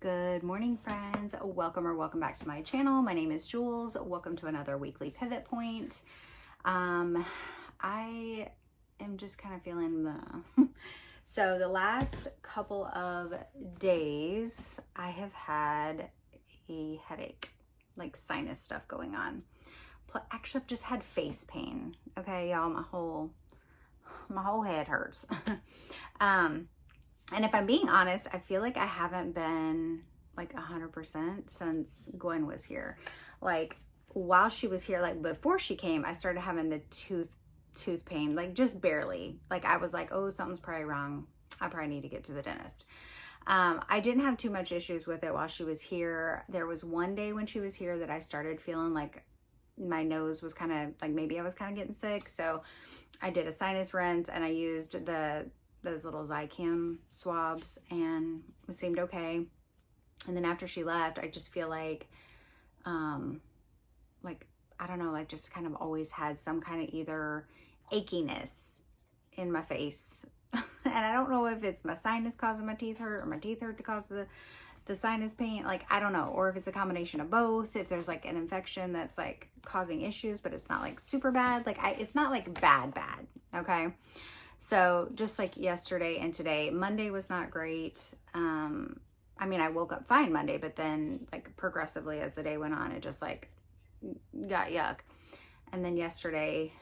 Good morning, friends. Welcome back to my channel. My name is Jules. Welcome to another weekly pivot point. I am just kind of feeling the so the last couple of days I have had a headache, like sinus stuff going on. Actually, I've just had face pain. Okay, y'all, my whole head hurts. And if I'm being honest, I feel like I haven't been like 100% since Gwen was here. Like while she was here, like before she came, I started having the tooth pain, like just barely. Like I was like, oh, something's probably wrong. I probably need to get to the dentist. I didn't have too much issues with it while she was here. There was one day when she was here that I started feeling like my nose was kind of like maybe I was kind of getting sick. So I did a sinus rinse and I used those little Zicam swabs and it seemed okay. And then after she left, I just feel like I don't know, like just kind of always had some kind of either achiness in my face. And I don't know if it's my sinus causing my teeth hurt or my teeth hurt because of the sinus pain. Like, I don't know. Or if it's a combination of both, if there's like an infection that's like causing issues, but it's not like super bad. Like it's not like bad. Okay. So just like yesterday and today, Monday was not great. I mean, I woke up fine Monday, but then like progressively as the day went on, it just like got yuck. And then yesterday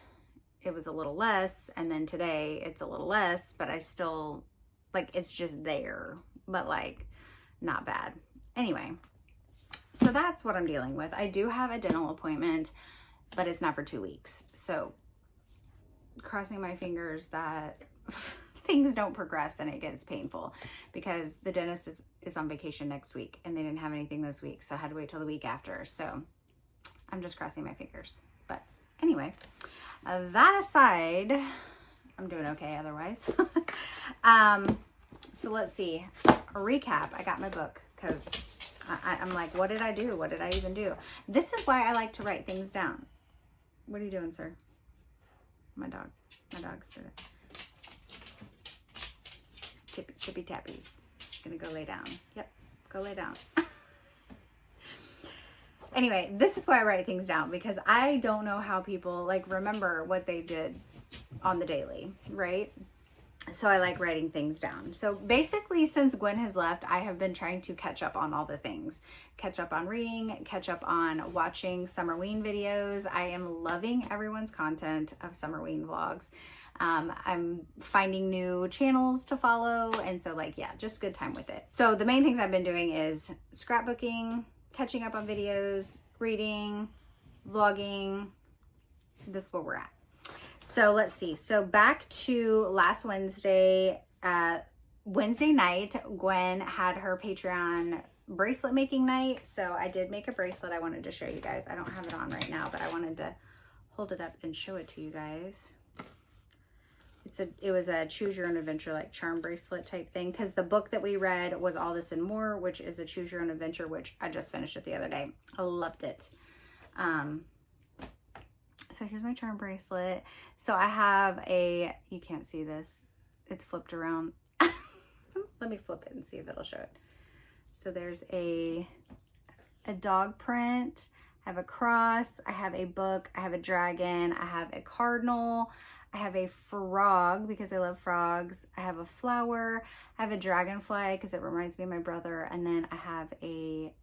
it was a little less. And then today it's a little less, but I still like, it's just there, but like not bad. Anyway, so that's what I'm dealing with. I do have a dental appointment, but it's not for 2 weeks. So crossing my fingers that things don't progress and it gets painful because the dentist is on vacation next week and they didn't have anything this week. So I had to wait till the week after. So I'm just crossing my fingers. But anyway, that aside, I'm doing okay otherwise. So let's see. A recap. I got my book because I'm like, what did I do? What did I even do? This is why I like to write things down. What are you doing, sir? My dog's doing it. Tippy tappies. Just gonna go lay down. Yep, go lay down. Anyway, this is why I write things down because I don't know how people like remember what they did on the daily, right? So I like writing things down. So basically, since Gwen has left, I have been trying to catch up on all the things. Catch up on reading, catch up on watching Summerween videos. I am loving everyone's content of Summerween vlogs. I'm finding new channels to follow. And so like, yeah, just good time with it. So the main things I've been doing is scrapbooking, catching up on videos, reading, vlogging. This is where we're at. So let's see. So back to last Wednesday, Wednesday night, Gwen had her Patreon bracelet making night. So I did make a bracelet I wanted to show you guys. I don't have it on right now, but I wanted to hold it up and show it to you guys. It was a choose your own adventure, like charm bracelet type thing. Cause the book that we read was All This and More, which is a choose your own adventure, which I just finished it the other day. I loved it. So here's my charm bracelet. So I have you can't see this. It's flipped around. Let me flip it and see if it'll show it. So there's a dog print. I have a cross. I have a book. I have a dragon. I have a cardinal. I have a frog because I love frogs. I have a flower. I have a dragonfly because it reminds me of my brother. And then I have a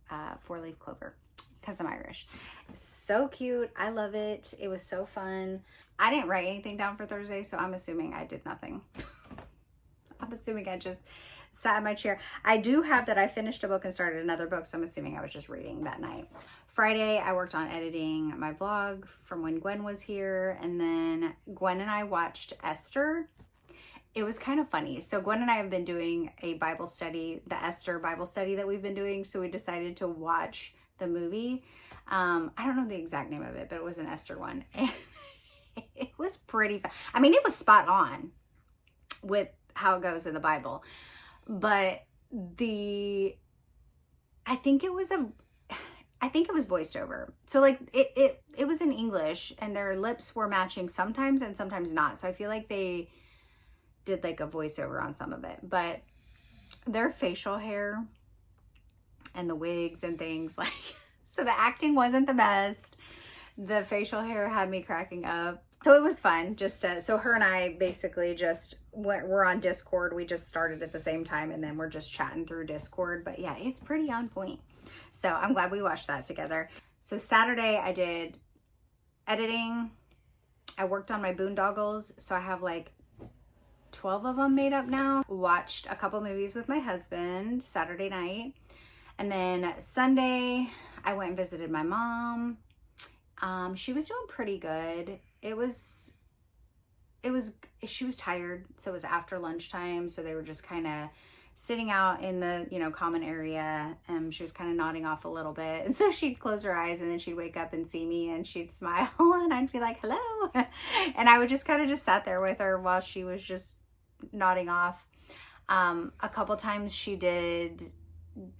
4-leaf clover because I'm Irish. So cute. I love it. It was so fun. I didn't write anything down for Thursday, so I'm assuming I did nothing. I'm assuming I just sat in my chair. I do have that I finished a book and started another book, so I'm assuming I was just reading that night. Friday, I worked on editing my vlog from when Gwen was here, and then Gwen and I watched Esther. It was kind of funny. So Gwen and I have been doing a Bible study, the Esther Bible study that we've been doing, so we decided to watch the movie. I don't know the exact name of it, but it was an Esther one. And it was pretty fun. I mean, it was spot on with how it goes in the Bible. But I think it was voiced over. So like it was in English and their lips were matching sometimes and sometimes not. So I feel like they did like a voiceover on some of it, but their facial hair and the wigs and things. Like, so the acting wasn't the best. The facial hair had me cracking up. So it was fun. Just so her and I basically just we're on Discord. We just started at the same time, and then we're just chatting through Discord. But yeah, it's pretty on point. So I'm glad we watched that together. So Saturday I did editing. I worked on my boondoggles. So I have like 12 of them made up now. Watched a couple movies with my husband Saturday night. And then Sunday I went and visited my mom. She was doing pretty good. She was tired. So it was after lunchtime. So they were just kind of sitting out in the, common area. And she was kind of nodding off a little bit. And so she'd close her eyes and then she'd wake up and see me and she'd smile and I'd be like, hello. And I would just kind of just sat there with her while she was just nodding off. A couple times she did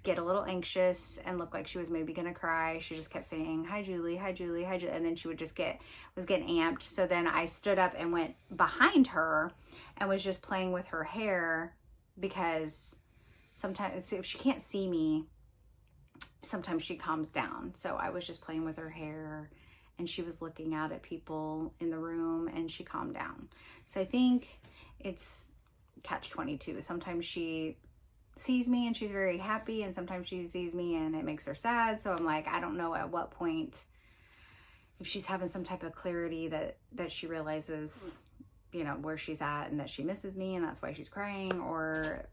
get a little anxious and looked like she was maybe gonna cry. She just kept saying, hi Julie, hi Julie, hi Julie, and then she would just was getting amped. So then I stood up and went behind her and was just playing with her hair, because sometimes if she can't see me, sometimes she calms down. So I was just playing with her hair and she was looking out at people in the room and she calmed down. So I think it's catch-22. Sometimes she sees me and she's very happy, and sometimes she sees me and it makes her sad. So I'm like, I don't know at what point, if she's having some type of clarity that she realizes, where she's at and that she misses me and that's why she's crying, or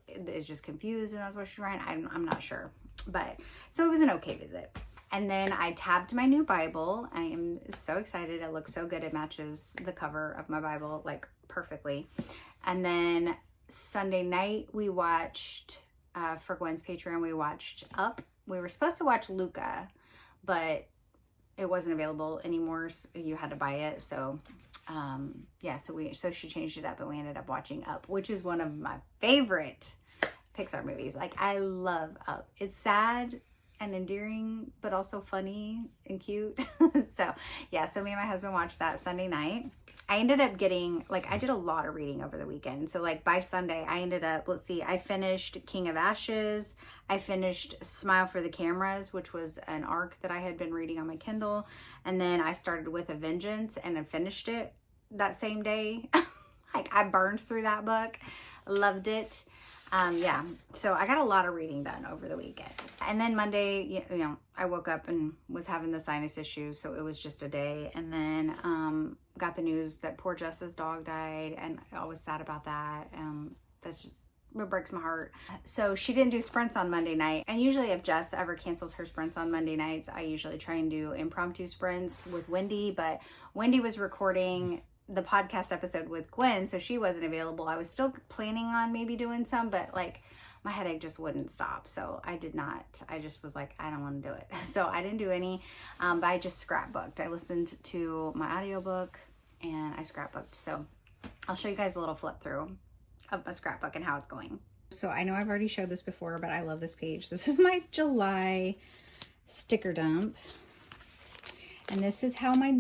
is just confused and that's why she's crying. I'm not sure. But so it was an okay visit. And then I tabbed my new Bible. I am so excited. It looks so good. It matches the cover of my Bible like perfectly. And then Sunday night we watched, for Gwen's Patreon, we watched Up. We were supposed to watch Luca, but it wasn't available anymore. So you had to buy it. So yeah, so she changed it up and we ended up watching Up, which is one of my favorite Pixar movies. Like, I love Up. It's sad and endearing, but also funny and cute. So yeah, so me and my husband watched that Sunday night. I ended up getting, I did a lot of reading over the weekend. So by Sunday, I ended up, I finished King of Ashes. I finished Smile for the Cameras, which was an arc that I had been reading on my Kindle. And then I started with A Vengeance and I finished it that same day. I burned through that book. Loved it. Yeah, so I got a lot of reading done over the weekend. And then Monday, I woke up and was having the sinus issues, so it was just a day. And then got the news that poor Jess's dog died, and I was sad about that. That's just, it breaks my heart. So she didn't do sprints on Monday night. And usually if Jess ever cancels her sprints on Monday nights, I usually try and do impromptu sprints with Wendy, but Wendy was recording the podcast episode with Gwen, so she wasn't available. I was still planning on maybe doing some, but my headache just wouldn't stop. So I did not. I just was like, I don't want to do it. So I didn't do any, but I just scrapbooked. I listened to my audiobook and I scrapbooked. So I'll show you guys a little flip through of my scrapbook and how it's going. So I know I've already showed this before, but I love this page. This is my July sticker dump. And this is how my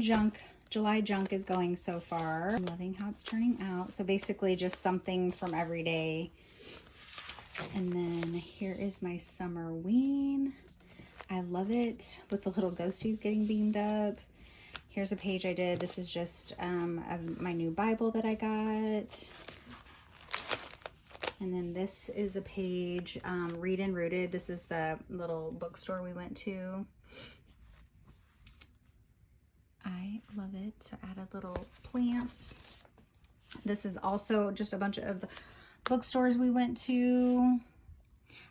July junk is going so far. I'm loving how it's turning out. So basically just something from every day. And then here is my summer ween. I love it with the little ghosties getting beamed up. Here's a page I did. This is just of my new Bible that I got. And then this is a page, Read and Rooted. This is the little bookstore we went to. I love it. So I added little plants. This is also just a bunch of the bookstores we went to.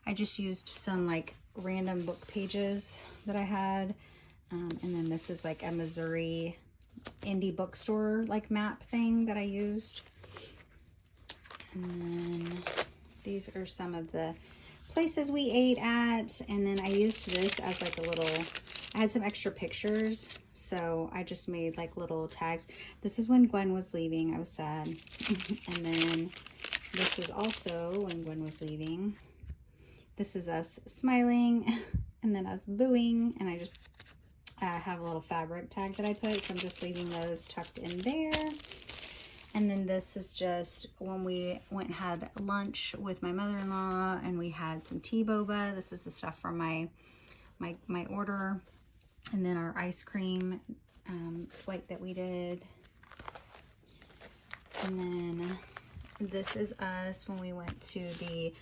I just used some random book pages that I had. And then this is a Missouri indie bookstore map thing that I used. And then these are some of the places we ate at. And then I used this as a little, I had some extra pictures. So I just made little tags. This is when Gwen was leaving. I was sad. And then this is also when Gwen was leaving. This is us smiling and then us booing. And I just have a little fabric tag that I put. So I'm just leaving those tucked in there. And then this is just when we went and had lunch with my mother-in-law and we had some tea boba. This is the stuff from my order. And then our ice cream flight that we did. And then this is us when we went to the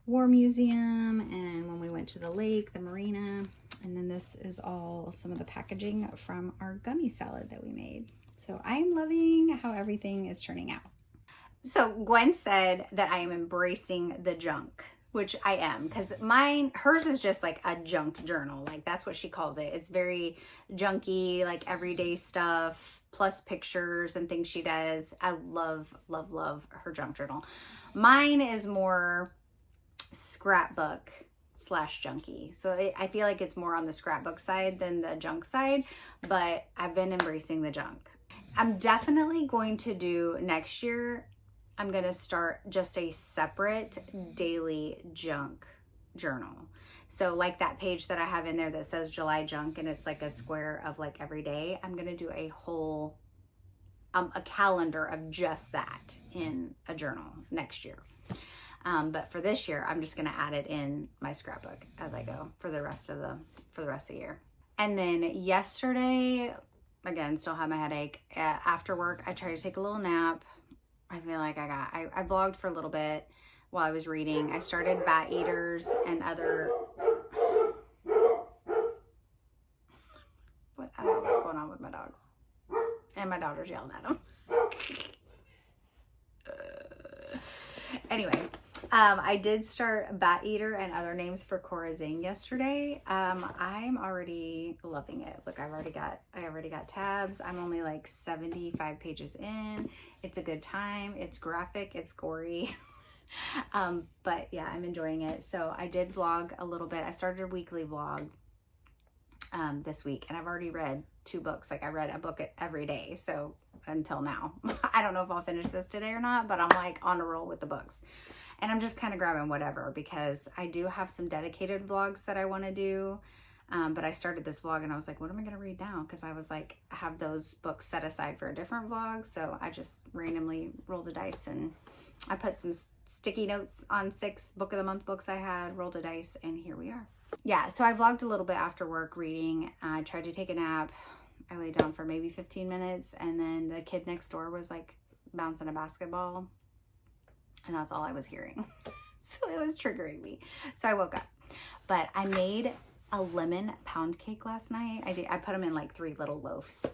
War Museum and when we went to the lake, the marina. And then this is all some of the packaging from our gummy salad that we made. So I am loving how everything is turning out. So Gwen said that I am embracing the junk, which I am, because hers is just like a junk journal. Like that's what she calls it. It's very junky, like everyday stuff, plus pictures and things she does. I love, love, love her junk journal. Mine is more scrapbook / junky. So I feel like it's more on the scrapbook side than the junk side, but I've been embracing the junk. I'm definitely going to do next year, I'm going to start just a separate daily junk journal. So like that page that I have in there that says July junk and it's like a square of like every day, I'm going to do a whole, a calendar of just that in a journal next year. But for this year, I'm just going to add it in my scrapbook as I go for the rest of the year. And then yesterday, again, still have my headache. After work, I tried to take a little nap. I feel like I vlogged for a little bit while I was reading. I started Bat Eaters and other... I don't know what's going on with my dogs. And my daughter's yelling at them. Anyway, I did start Bat Eater and Other Names for Corazine yesterday. I'm already loving it. Look, I already got tabs. I'm only like 75 pages in. It's a good time. It's graphic. It's gory. But yeah, I'm enjoying it. So I did vlog a little bit. I started a weekly vlog this week, and I've already read 2 books. Like I read a book every day. So until now, I don't know if I'll finish this today or not, but I'm like on a roll with the books. And I'm just kind of grabbing whatever because I do have some dedicated vlogs that I want to do. But I started this vlog and I was like, what am I going to read now? Because I was like, I have those books set aside for a different vlog. So I just randomly rolled a dice and I put some sticky notes on 6 book of the month books I had, rolled a dice, and here we are. Yeah, so I vlogged a little bit after work reading. I tried to take a nap. I laid down for maybe 15 minutes and then the kid next door was like bouncing a basketball. And that's all I was hearing. So it was triggering me. So I woke up. But I made a lemon pound cake last night. I put them in like 3 little loaves.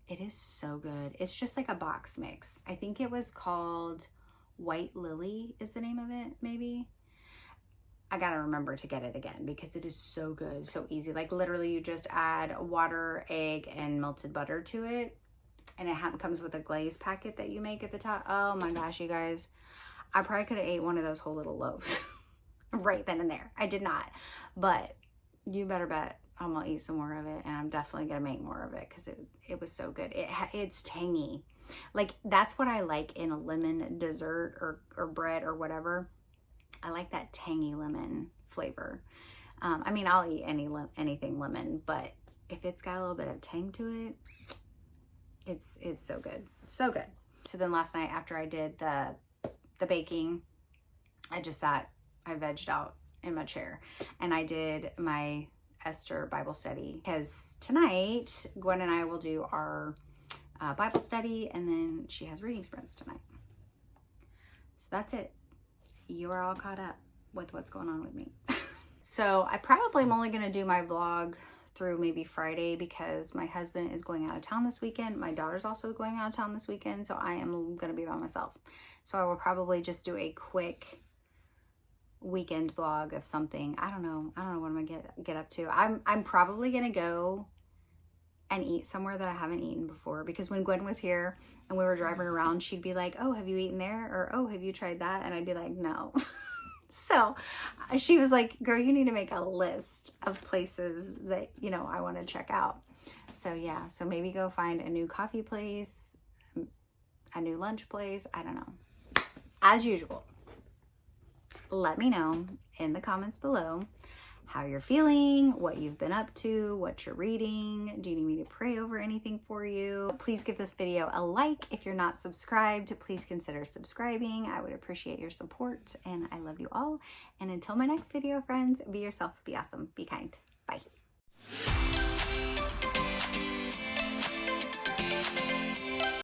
It is so good. It's just like a box mix. I think it was called White Lily is the name of it, maybe. I gotta remember to get it again because it is so good, so easy. Like literally you just add water, egg, and melted butter to it. And it comes with a glaze packet that you make at the top. Oh my gosh, you guys. I probably could have ate one of those whole little loaves right then and there. I did not, but you better bet I'm gonna eat some more of it, and I'm definitely gonna make more of it because it was so good. It's tangy. Like that's what I like in a lemon dessert or bread or whatever. I like that tangy lemon flavor. I mean, I'll eat anything lemon, but if it's got a little bit of tang to it, it's so good, so good. So then last night after I did the baking, I vegged out in my chair and I did my Esther Bible study because tonight Gwen and I will do our Bible study and then she has reading sprints tonight. So that's it. You are all caught up with what's going on with me. So I probably am only going to do my vlog through maybe Friday because my husband is going out of town this weekend. My daughter's also going out of town this weekend, so I am going to be by myself. So I will probably just do a quick weekend vlog of something. I don't know what I'm going to get up to. I'm probably going to go and eat somewhere that I haven't eaten before because when Gwen was here and we were driving around, she'd be like, "Oh, have you eaten there?" or "Oh, have you tried that?" And I'd be like, "No." So she was like, "Girl, you need to make a list of places that, you know, I want to check out." So yeah, so maybe go find a new coffee place, a new lunch place. I don't know. As usual, let me know in the comments below how you're feeling, what you've been up to, what you're reading. Do you need me to pray over anything for you? Please give this video a like. If you're not subscribed, please consider subscribing. I would appreciate your support, and I love you all. And until my next video, friends, be yourself, be awesome, be kind. Bye.